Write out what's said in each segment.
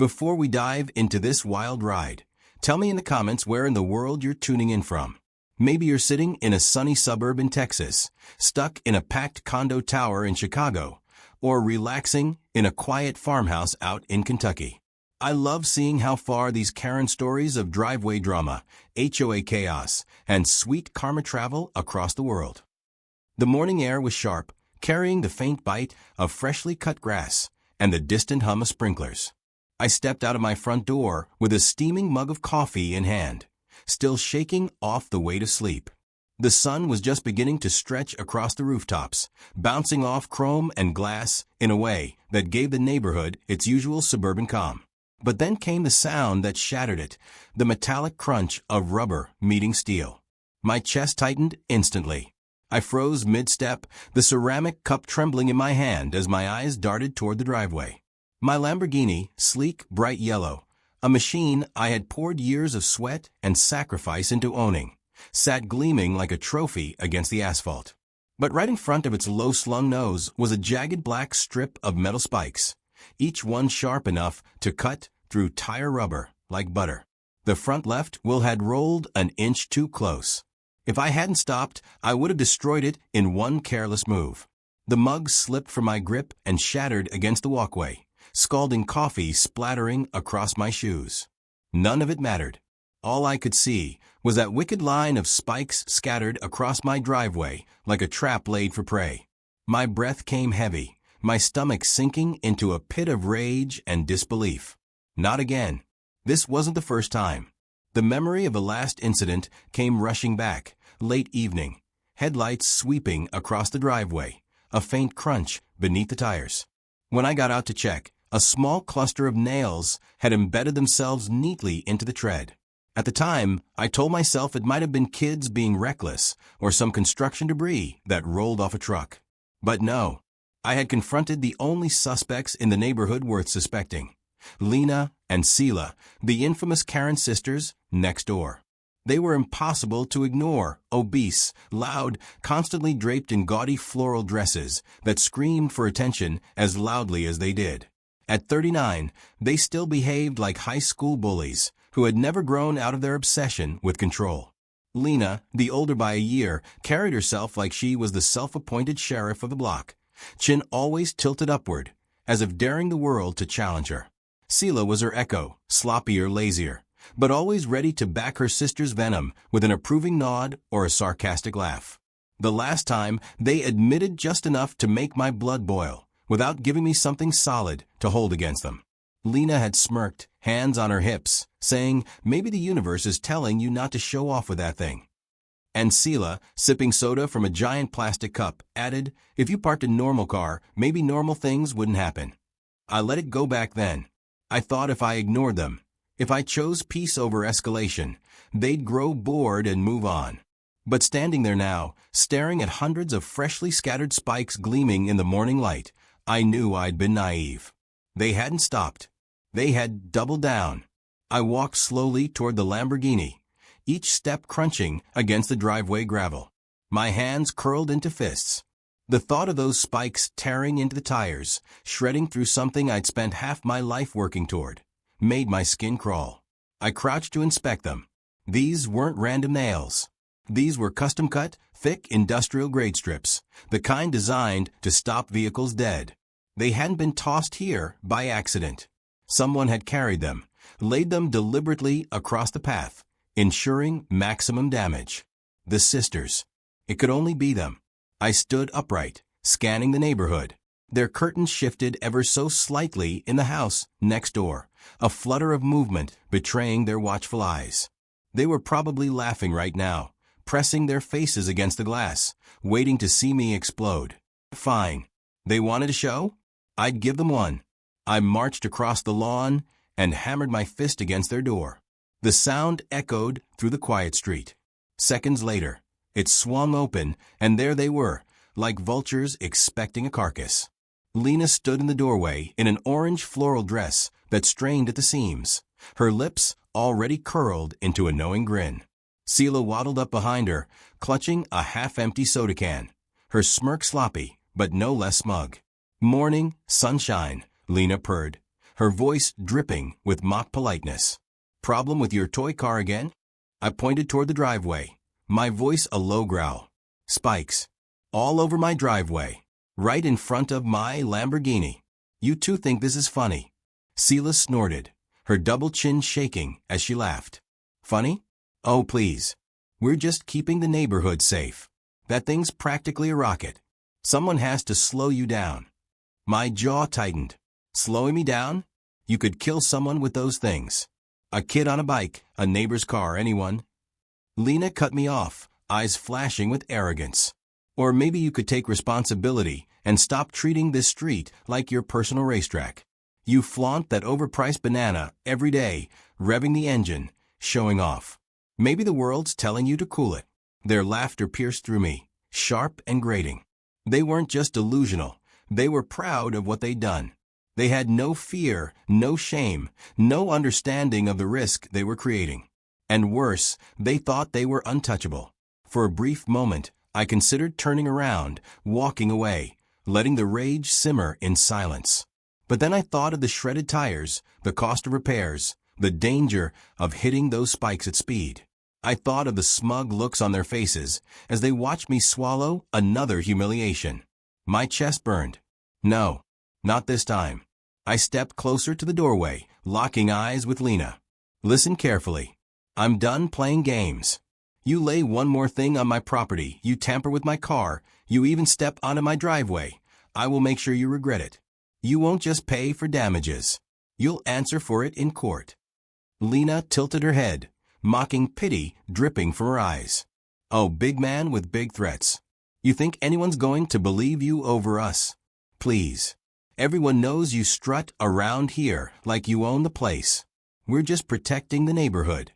Before we dive into this wild ride, tell me in the comments where in the world you're tuning in from. Maybe you're sitting in a sunny suburb in Texas, stuck in a packed condo tower in Chicago, or relaxing in a quiet farmhouse out in Kentucky. I love seeing how far these Karen stories of driveway drama, HOA chaos, and sweet karma travel across the world. The morning air was sharp, carrying the faint bite of freshly cut grass and the distant hum of sprinklers. I stepped out of my front door with a steaming mug of coffee in hand, still shaking off the weight of sleep. The sun was just beginning to stretch across the rooftops, bouncing off chrome and glass in a way that gave the neighborhood its usual suburban calm. But then came the sound that shattered it, the metallic crunch of rubber meeting steel. My chest tightened instantly. I froze mid-step, the ceramic cup trembling in my hand as my eyes darted toward the driveway. My Lamborghini, sleek, bright yellow, a machine I had poured years of sweat and sacrifice into owning, sat gleaming like a trophy against the asphalt. But right in front of its low-slung nose was a jagged black strip of metal spikes, each one sharp enough to cut through tire rubber like butter. The front left wheel had rolled an inch too close. If I hadn't stopped, I would have destroyed it in one careless move. The mug slipped from my grip and shattered against the walkway, scalding coffee splattering across my shoes. None of it mattered. All I could see was that wicked line of spikes scattered across my driveway like a trap laid for prey. My breath came heavy, my stomach sinking into a pit of rage and disbelief. Not again. This wasn't the first time. The memory of the last incident came rushing back, late evening, headlights sweeping across the driveway, a faint crunch beneath the tires. When I got out to check, a small cluster of nails had embedded themselves neatly into the tread. At the time, I told myself it might have been kids being reckless or some construction debris that rolled off a truck. But no, I had confronted the only suspects in the neighborhood worth suspecting. Lena and Sela, the infamous Karen sisters, next door. They were impossible to ignore, obese, loud, constantly draped in gaudy floral dresses that screamed for attention as loudly as they did. At 39, they still behaved like high school bullies who had never grown out of their obsession with control. Lena, the older by a year, carried herself like she was the self-appointed sheriff of the block, chin always tilted upward, as if daring the world to challenge her. Sela was her echo, sloppier, lazier, but always ready to back her sister's venom with an approving nod or a sarcastic laugh. The last time, they admitted just enough to make my blood boil, without giving me something solid to hold against them. Lena had smirked, hands on her hips, saying, "Maybe the universe is telling you not to show off with that thing." And Sela, sipping soda from a giant plastic cup, added, "If you parked a normal car, maybe normal things wouldn't happen." I let it go back then. I thought if I ignored them, if I chose peace over escalation, they'd grow bored and move on. But standing there now, staring at hundreds of freshly scattered spikes gleaming in the morning light, I knew I'd been naive. They hadn't stopped. They had doubled down. I walked slowly toward the Lamborghini, each step crunching against the driveway gravel. My hands curled into fists. The thought of those spikes tearing into the tires, shredding through something I'd spent half my life working toward, made my skin crawl. I crouched to inspect them. These weren't random nails. These were custom-cut, thick industrial-grade strips, the kind designed to stop vehicles dead. They hadn't been tossed here by accident. Someone had carried them, laid them deliberately across the path, ensuring maximum damage. The sisters. It could only be them. I stood upright, scanning the neighborhood. Their curtains shifted ever so slightly in the house next door, a flutter of movement betraying their watchful eyes. They were probably laughing right now, pressing their faces against the glass, waiting to see me explode. Fine. They wanted a show? I'd give them one. I marched across the lawn and hammered my fist against their door. The sound echoed through the quiet street. Seconds later, it swung open, and there they were, like vultures expecting a carcass. Lena stood in the doorway in an orange floral dress that strained at the seams, her lips already curled into a knowing grin. Sela waddled up behind her, clutching a half-empty soda can, her smirk sloppy, but no less smug. "Morning, sunshine," Lena purred, her voice dripping with mock politeness. Problem with your toy car again? I pointed toward the driveway, my voice a low growl. Spikes. All over my driveway. Right in front of my Lamborghini. You two think this is funny? Seela snorted, her double chin shaking as she laughed. Funny? Oh please. We're just keeping the neighborhood safe. That thing's practically a rocket. Someone has to slow you down. My jaw tightened. Slowing me down? You could kill someone with those things. A kid on a bike, a neighbor's car, anyone. Lena cut me off, eyes flashing with arrogance. Or maybe you could take responsibility and stop treating this street like your personal racetrack. You flaunt that overpriced banana every day, revving the engine, showing off. Maybe the world's telling you to cool it. Their laughter pierced through me, sharp and grating. They weren't just delusional. They were proud of what they'd done. They had no fear, no shame, no understanding of the risk they were creating. And worse, they thought they were untouchable. For a brief moment, I considered turning around, walking away, letting the rage simmer in silence. But then I thought of the shredded tires, the cost of repairs, the danger of hitting those spikes at speed. I thought of the smug looks on their faces as they watched me swallow another humiliation. My chest burned. No, not this time. I stepped closer to the doorway, locking eyes with Lena. Listen carefully. I'm done playing games. You lay one more thing on my property, you tamper with my car, you even step onto my driveway. I will make sure you regret it. You won't just pay for damages. You'll answer for it in court. Lena tilted her head, mocking pity dripping from her eyes. Oh, big man with big threats. You think anyone's going to believe you over us? Please. Everyone knows you strut around here like you own the place. We're just protecting the neighborhood.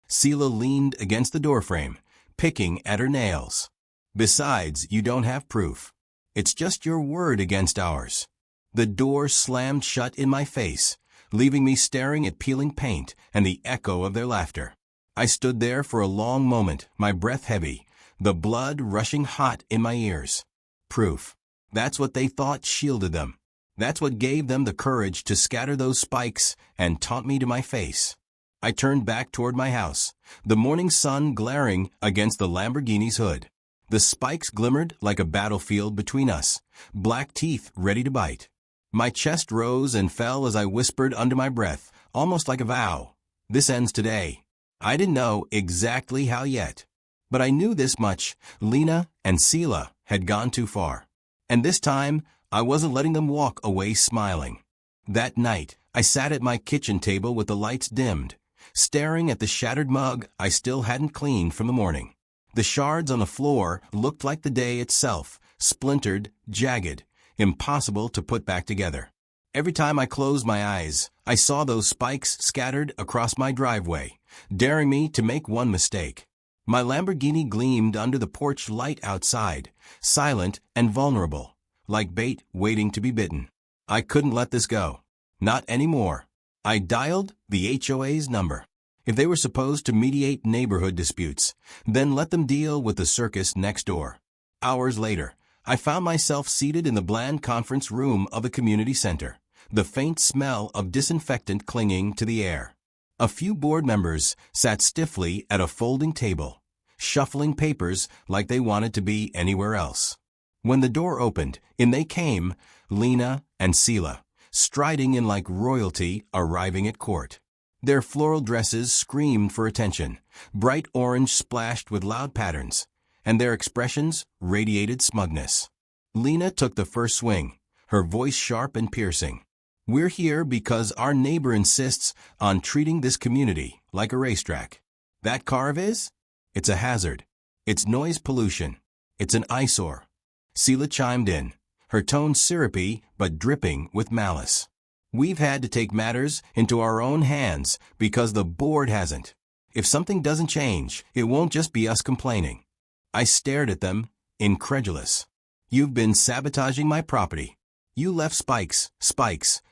Seela leaned against the doorframe, picking at her nails. Besides, you don't have proof. It's just your word against ours. The door slammed shut in my face, leaving me staring at peeling paint and the echo of their laughter. I stood there for a long moment, my breath heavy, the blood rushing hot in my ears. Proof. That's what they thought shielded them. That's what gave them the courage to scatter those spikes and taunt me to my face. I turned back toward my house, the morning sun glaring against the Lamborghini's hood. The spikes glimmered like a battlefield between us, black teeth ready to bite. My chest rose and fell as I whispered under my breath, almost like a vow. This ends today. I didn't know exactly how yet. But I knew this much. Lena and Seela had gone too far. And this time, I wasn't letting them walk away smiling. That night, I sat at my kitchen table with the lights dimmed, staring at the shattered mug I still hadn't cleaned from the morning. The shards on the floor looked like the day itself, splintered, jagged, impossible to put back together. Every time I closed my eyes, I saw those spikes scattered across my driveway, daring me to make one mistake. My Lamborghini gleamed under the porch light outside, silent and vulnerable, like bait waiting to be bitten. I couldn't let this go. Not anymore. I dialed the HOA's number. If they were supposed to mediate neighborhood disputes, then let them deal with the circus next door. Hours later, I found myself seated in the bland conference room of the community center, the faint smell of disinfectant clinging to the air. A few board members sat stiffly at a folding table, shuffling papers like they wanted to be anywhere else. When the door opened, in they came, Lena and Seela, striding in like royalty arriving at court. Their floral dresses screamed for attention, bright orange splashed with loud patterns, and their expressions radiated smugness. Lena took the first swing, her voice sharp and piercing. We're here because our neighbor insists on treating this community like a racetrack. That car of his? It's a hazard. It's noise pollution. It's an eyesore. Seela chimed in, her tone syrupy but dripping with malice. We've had to take matters into our own hands because the board hasn't. If something doesn't change, it won't just be us complaining. I stared at them, incredulous. You've been sabotaging my property. You left spikes,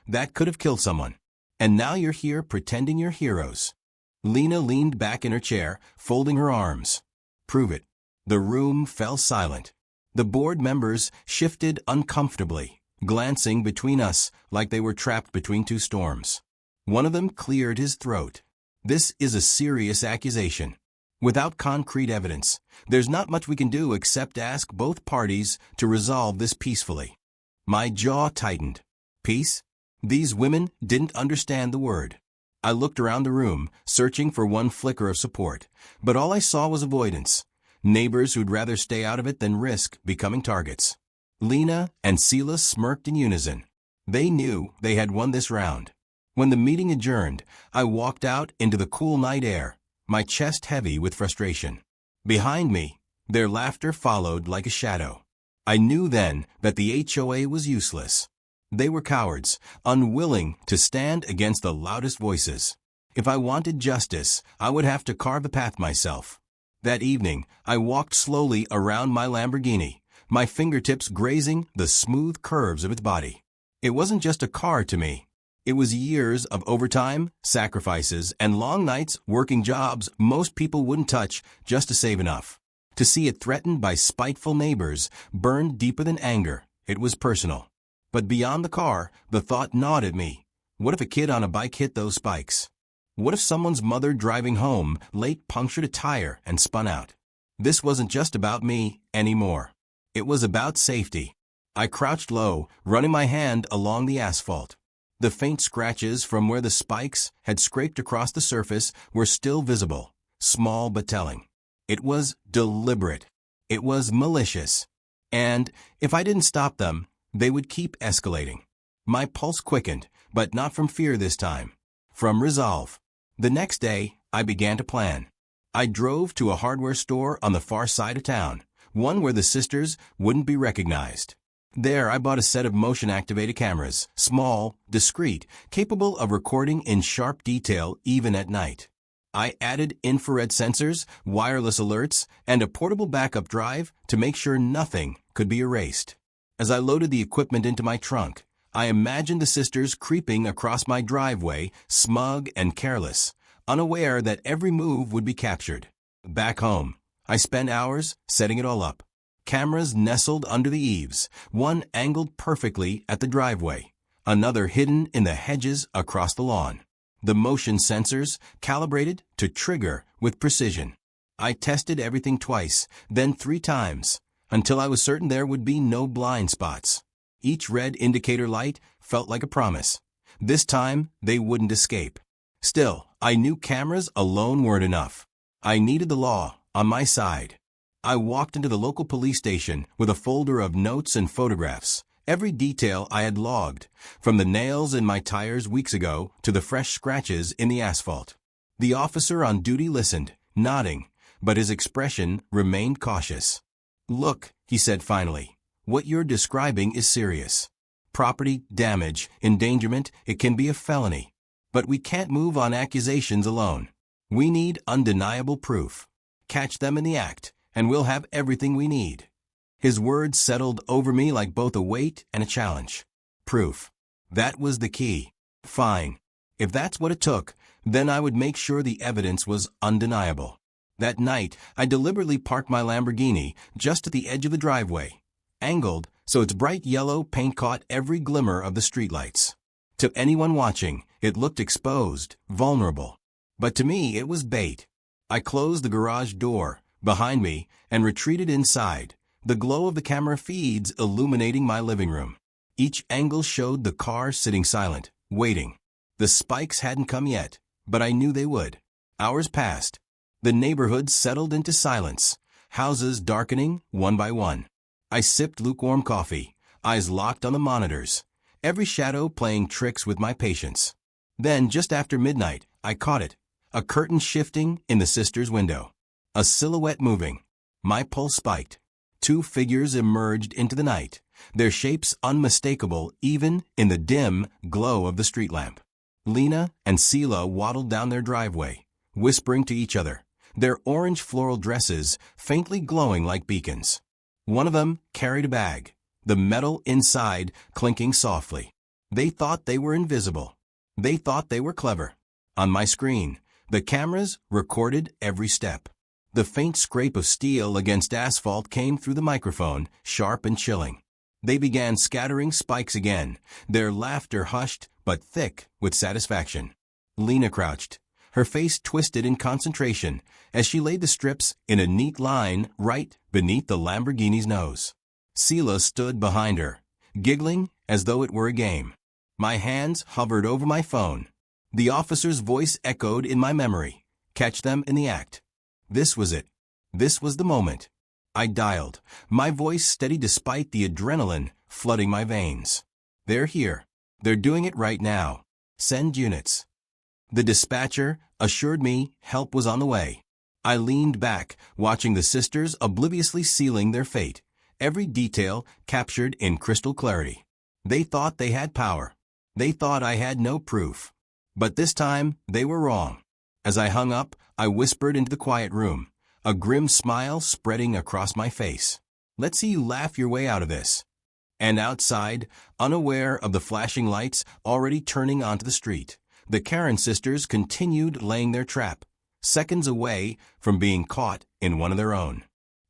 that could have killed someone. And now you're here pretending you're heroes. Lena leaned back in her chair, folding her arms. Prove it. The room fell silent. The board members shifted uncomfortably, glancing between us like they were trapped between two storms. One of them cleared his throat. This is a serious accusation. Without concrete evidence, there's not much we can do except ask both parties to resolve this peacefully. My jaw tightened. Peace? These women didn't understand the word. I looked around the room, searching for one flicker of support, but all I saw was avoidance. Neighbors who'd rather stay out of it than risk becoming targets. Lena and Sela smirked in unison. They knew they had won this round. When the meeting adjourned, I walked out into the cool night air, my chest heavy with frustration. Behind me, their laughter followed like a shadow. I knew then that the HOA was useless. They were cowards, unwilling to stand against the loudest voices. If I wanted justice, I would have to carve a path myself. That evening, I walked slowly around my Lamborghini, my fingertips grazing the smooth curves of its body. It wasn't just a car to me. It was years of overtime, sacrifices, and long nights working jobs most people wouldn't touch just to save enough. To see it threatened by spiteful neighbors burned deeper than anger. It was personal. But beyond the car, the thought gnawed at me. What if a kid on a bike hit those spikes? What if someone's mother driving home late punctured a tire and spun out? This wasn't just about me anymore. It was about safety. I crouched low, running my hand along the asphalt. The faint scratches from where the spikes had scraped across the surface were still visible, small but telling. It was deliberate. It was malicious. And if I didn't stop them, they would keep escalating. My pulse quickened, but not from fear this time. From resolve. The next day, I began to plan. I drove to a hardware store on the far side of town, one where the sisters wouldn't be recognized. There, I bought a set of motion-activated cameras, small, discreet, capable of recording in sharp detail even at night. I added infrared sensors, wireless alerts, and a portable backup drive to make sure nothing could be erased. As I loaded the equipment into my trunk, I imagined the sisters creeping across my driveway, smug and careless, unaware that every move would be captured. Back home, I spent hours setting it all up. Cameras nestled under the eaves, one angled perfectly at the driveway, another hidden in the hedges across the lawn. The motion sensors calibrated to trigger with precision. I tested everything twice, then 3 times, until I was certain there would be no blind spots. Each red indicator light felt like a promise. This time, they wouldn't escape. Still, I knew cameras alone weren't enough. I needed the law on my side. I walked into the local police station with a folder of notes and photographs, every detail I had logged, from the nails in my tires weeks ago to the fresh scratches in the asphalt. The officer on duty listened, nodding, but his expression remained cautious. "Look," he said finally, "what you're describing is serious. Property damage, endangerment, it can be a felony. But we can't move on accusations alone. We need undeniable proof. Catch them in the act, and we'll have everything we need." His words settled over me like both a weight and a challenge. Proof. That was the key. Fine. If that's what it took, then I would make sure the evidence was undeniable. That night, I deliberately parked my Lamborghini just at the edge of the driveway, angled so its bright yellow paint caught every glimmer of the streetlights. To anyone watching, it looked exposed, vulnerable. But to me, it was bait. I closed the garage door behind me and retreated inside, the glow of the camera feeds illuminating my living room. Each angle showed the car sitting silent, waiting. The spikes hadn't come yet, but I knew they would. Hours passed. The neighborhood settled into silence, houses darkening one by one. I sipped lukewarm coffee, eyes locked on the monitors, every shadow playing tricks with my patience. Then, just after midnight, I caught it, a curtain shifting in the sister's window, a silhouette moving. My pulse spiked. 2 figures emerged into the night, their shapes unmistakable even in the dim glow of the street lamp. Lena and Sela waddled down their driveway, whispering to each other, their orange floral dresses faintly glowing like beacons. One of them carried a bag, the metal inside clinking softly. They thought they were invisible. They thought they were clever. On my screen, the cameras recorded every step. The faint scrape of steel against asphalt came through the microphone, sharp and chilling. They began scattering spikes again, their laughter hushed but thick with satisfaction. Lena crouched, her face twisted in concentration as she laid the strips in a neat line right beneath the Lamborghini's nose. Sela stood behind her, giggling as though it were a game. My hands hovered over my phone. The officer's voice echoed in my memory. Catch them in the act. This was it. This was the moment. I dialed, my voice steady despite the adrenaline flooding my veins. They're here. They're doing it right now. Send units. The dispatcher assured me help was on the way. I leaned back, watching the sisters obliviously sealing their fate, every detail captured in crystal clarity. They thought they had power. They thought I had no proof. But this time, they were wrong. As I hung up, I whispered into the quiet room, a grim smile spreading across my face. Let's see you laugh your way out of this. And outside, unaware of the flashing lights already turning onto the street, the Karen sisters continued laying their trap, seconds away from being caught in one of their own.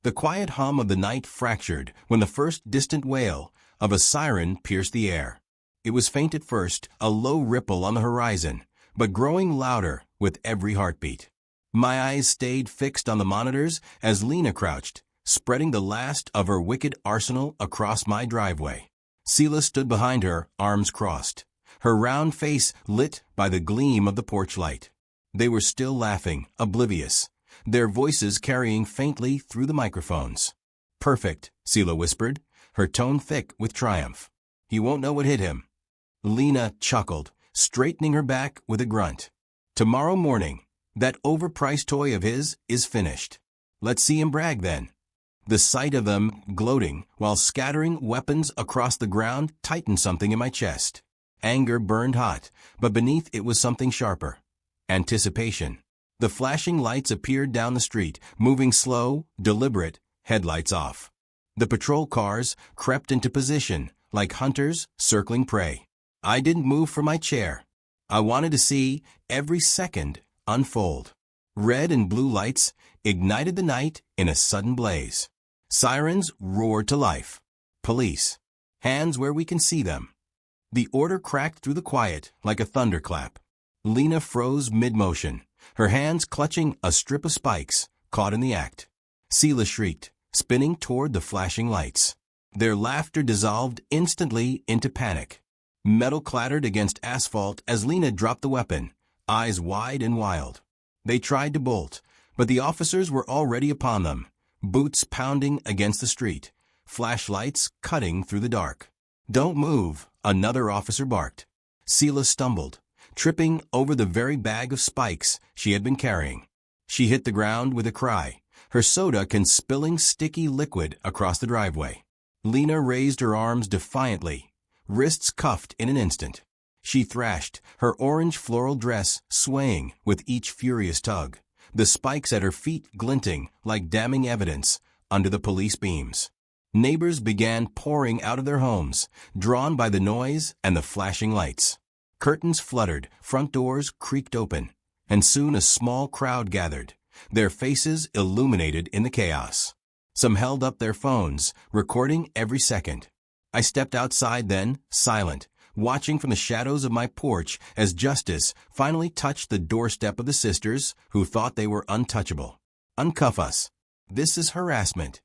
The quiet hum of the night fractured when the first distant wail of a siren pierced the air. It was faint at first, a low ripple on the horizon, but growing louder with every heartbeat. My eyes stayed fixed on the monitors as Lena crouched, spreading the last of her wicked arsenal across my driveway. Sela stood behind her, arms crossed, her round face lit by the gleam of the porch light. They were still laughing, oblivious, their voices carrying faintly through the microphones. Perfect, Sela whispered, her tone thick with triumph. He won't know what hit him. Lena chuckled, straightening her back with a grunt. Tomorrow morning, that overpriced toy of his is finished. Let's see him brag then. The sight of them gloating while scattering weapons across the ground tightened something in my chest. Anger burned hot, but beneath it was something sharper. Anticipation. The flashing lights appeared down the street, moving slow, deliberate, headlights off. The patrol cars crept into position, like hunters circling prey. I didn't move from my chair. I wanted to see every second unfold. Red and blue lights ignited the night in a sudden blaze. Sirens roared to life. Police. Hands where we can see them. The order cracked through the quiet like a thunderclap. Lena froze mid-motion, her hands clutching a strip of spikes, caught in the act. Sela shrieked, spinning toward the flashing lights. Their laughter dissolved instantly into panic. Metal clattered against asphalt as Lena dropped the weapon, eyes wide and wild. They tried to bolt, but the officers were already upon them, boots pounding against the street, flashlights cutting through the dark. Don't move, another officer barked. Sela stumbled, tripping over the very bag of spikes she had been carrying. She hit the ground with a cry, her soda can spilling sticky liquid across the driveway. Lena raised her arms defiantly, wrists cuffed in an instant. She thrashed, her orange floral dress swaying with each furious tug, the spikes at her feet glinting like damning evidence under the police beams. Neighbors began pouring out of their homes, drawn by the noise and the flashing lights. Curtains fluttered, front doors creaked open, and soon a small crowd gathered, their faces illuminated in the chaos. Some held up their phones, recording every second. I stepped outside then, silent, watching from the shadows of my porch as justice finally touched the doorstep of the sisters who thought they were untouchable. Uncuff us. This is harassment.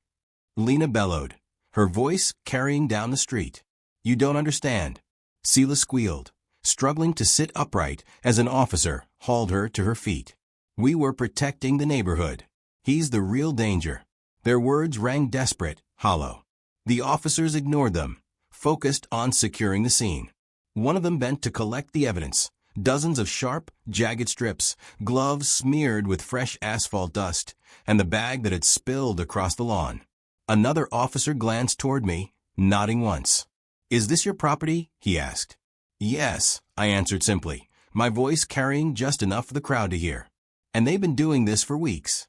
Lena bellowed, her voice carrying down the street. You don't understand. Sela squealed, struggling to sit upright as an officer hauled her to her feet. We were protecting the neighborhood. He's the real danger. Their words rang desperate, hollow. The officers ignored them, focused on securing the scene. One of them bent to collect the evidence, dozens of sharp, jagged strips, gloves smeared with fresh asphalt dust, and the bag that had spilled across the lawn. Another officer glanced toward me, nodding once. Is this your property? He asked. Yes, I answered simply, my voice carrying just enough for the crowd to hear. And they've been doing this for weeks.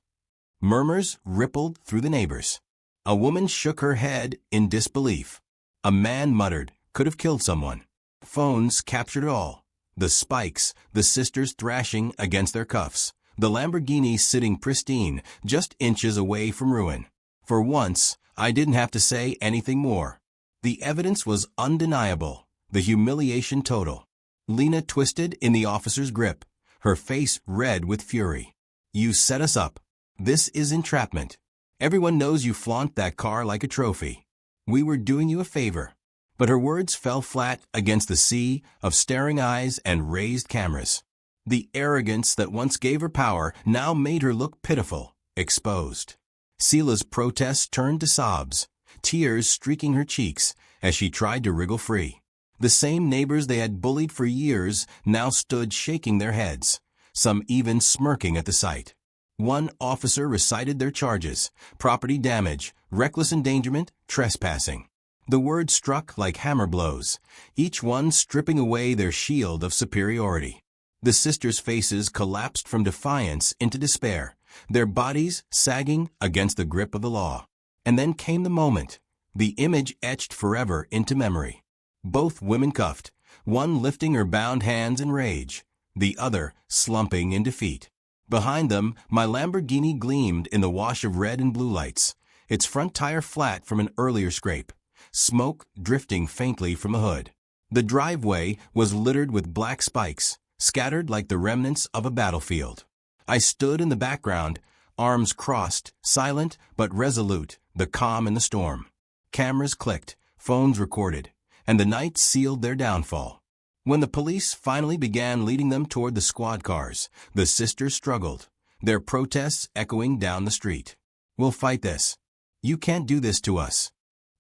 Murmurs rippled through the neighbors. A woman shook her head in disbelief. A man muttered, could have killed someone. Phones captured it all. The spikes, the sisters thrashing against their cuffs, the Lamborghini sitting pristine, just inches away from ruin. For once, I didn't have to say anything more. The evidence was undeniable, the humiliation total. Lena twisted in the officer's grip, her face red with fury. "You set us up. This is entrapment. Everyone knows you flaunt that car like a trophy. We were doing you a favor." But her words fell flat against the sea of staring eyes and raised cameras. The arrogance that once gave her power now made her look pitiful, exposed. Sela's protests turned to sobs, tears streaking her cheeks as she tried to wriggle free. The same neighbors they had bullied for years now stood shaking their heads, some even smirking at the sight. One officer recited their charges: property damage, reckless endangerment, trespassing. The words struck like hammer blows, each one stripping away their shield of superiority. The sisters' faces collapsed from defiance into despair, their bodies sagging against the grip of the law. And then came the moment, the image etched forever into memory. Both women cuffed, one lifting her bound hands in rage, the other slumping in defeat. Behind them, my Lamborghini gleamed in the wash of red and blue lights, its front tire flat from an earlier scrape, smoke drifting faintly from the hood. The driveway was littered with black spikes, scattered like the remnants of a battlefield. I stood in the background, arms crossed, silent but resolute, the calm in the storm. Cameras clicked, phones recorded, and the night sealed their downfall. When the police finally began leading them toward the squad cars, the sisters struggled, their protests echoing down the street. "We'll fight this. You can't do this to us."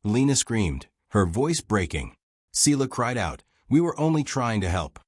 Lena screamed, her voice breaking. Sela cried out, "We were only trying to help."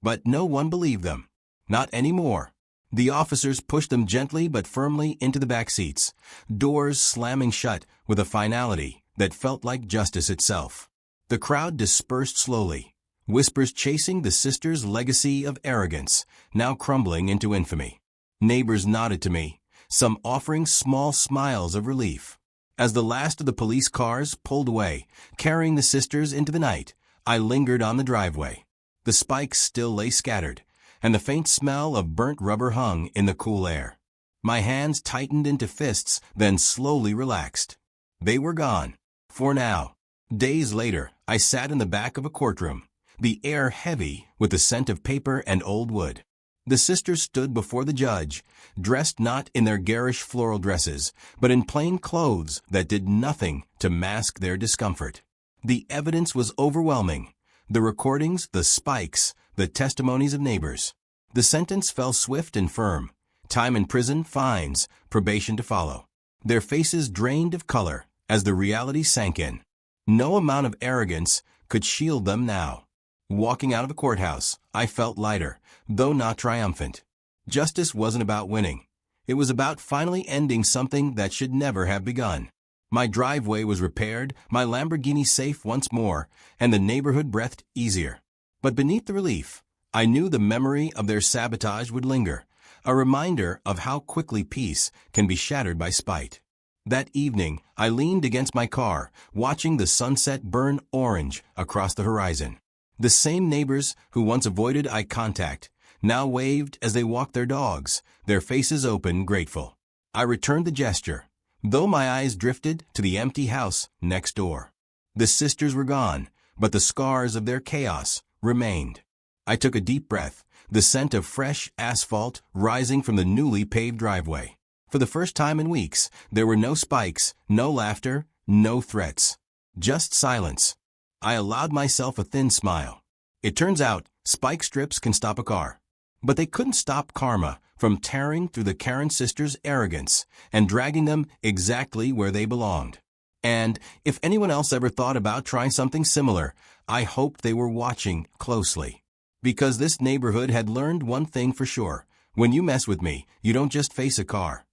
But no one believed them. Not anymore. The officers pushed them gently but firmly into the back seats, doors slamming shut with a finality that felt like justice itself. The crowd dispersed slowly, whispers chasing the sisters' legacy of arrogance, now crumbling into infamy. Neighbors nodded to me, some offering small smiles of relief. As the last of the police cars pulled away, carrying the sisters into the night, I lingered on the driveway. The spikes still lay scattered, and the faint smell of burnt rubber hung in the cool air. My hands tightened into fists, then slowly relaxed. They were gone. For now. Days later, I sat in the back of a courtroom, the air heavy with the scent of paper and old wood. The sisters stood before the judge, dressed not in their garish floral dresses, but in plain clothes that did nothing to mask their discomfort. The evidence was overwhelming. The recordings, the spikes, the testimonies of neighbors. The sentence fell swift and firm. Time in prison, fines, probation to follow. Their faces drained of color as the reality sank in. No amount of arrogance could shield them now. Walking out of the courthouse, I felt lighter, though not triumphant. Justice wasn't about winning. It was about finally ending something that should never have begun. My driveway was repaired, my Lamborghini safe once more, and the neighborhood breathed easier. But beneath the relief, I knew the memory of their sabotage would linger, a reminder of how quickly peace can be shattered by spite. That evening, I leaned against my car, watching the sunset burn orange across the horizon. The same neighbors who once avoided eye contact now waved as they walked their dogs, their faces open, grateful. I returned the gesture, though my eyes drifted to the empty house next door. The sisters were gone, but the scars of their chaos remained. I took a deep breath, the scent of fresh asphalt rising from the newly paved driveway. For the first time in weeks, there were no spikes, no laughter, no threats. Just silence. I allowed myself a thin smile. It turns out, spike strips can stop a car. But they couldn't stop karma from tearing through the Karen sisters' arrogance and dragging them exactly where they belonged. And if anyone else ever thought about trying something similar, I hoped they were watching closely. Because this neighborhood had learned one thing for sure. When you mess with me, you don't just face a car.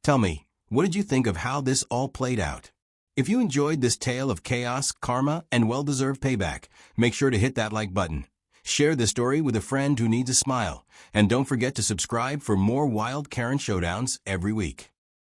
Tell me, what did you think of how this all played out? If you enjoyed this tale of chaos, karma, and well-deserved payback, make sure to hit that like button. Share this story with a friend who needs a smile, and don't forget to subscribe for more wild Karen showdowns every week.